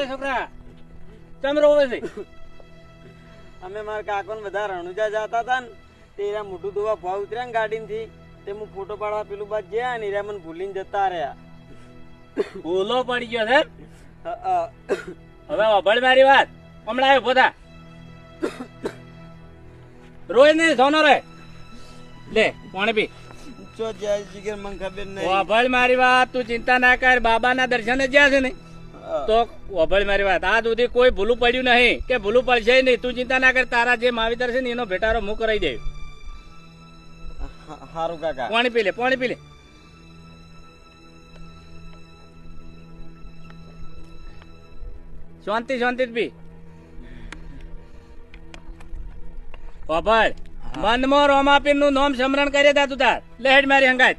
છોકરા ચમ રોવે છે? અમે મારા કાકો ને બધા રણુજા જતા હતા ને તે મોટું ધોવા ભાવ ઉતર્યા ને ગાડી થી તે હું ફોટો પાડવા પેલું બાદ ગયા ને મને ભૂલીને જતા રહ્યા. ભૂલો પડી ગયો છે. હવે અભળ મારી વાત હમણાં આવ્યો પોતા રોજ નહીં સોનો રે લે પાણી પી. ચો જાય જીગર મને ખબર નહીં. અભળ મારી વાત તું ચિંતા ના કર. બાબાના દર્શને જ્યાં છે ને તો અભળ મારી વાત આજ સુધી કોઈ ભૂલું પડ્યું નહીં કે ભૂલું પડશે નહીં. તું ચિંતા ના કર. તારા જે માવીતર છે ને એનો ભેટારો હું કરાવી દે. હારું કાકા. પાણી પી લે પાણી પી લે. શાંતિ શાંતિ પી. અભળ મનમાં રોમાપીર નું નામ સ્મરણ કરે તું તાર લેહેડ મારી હંગાત.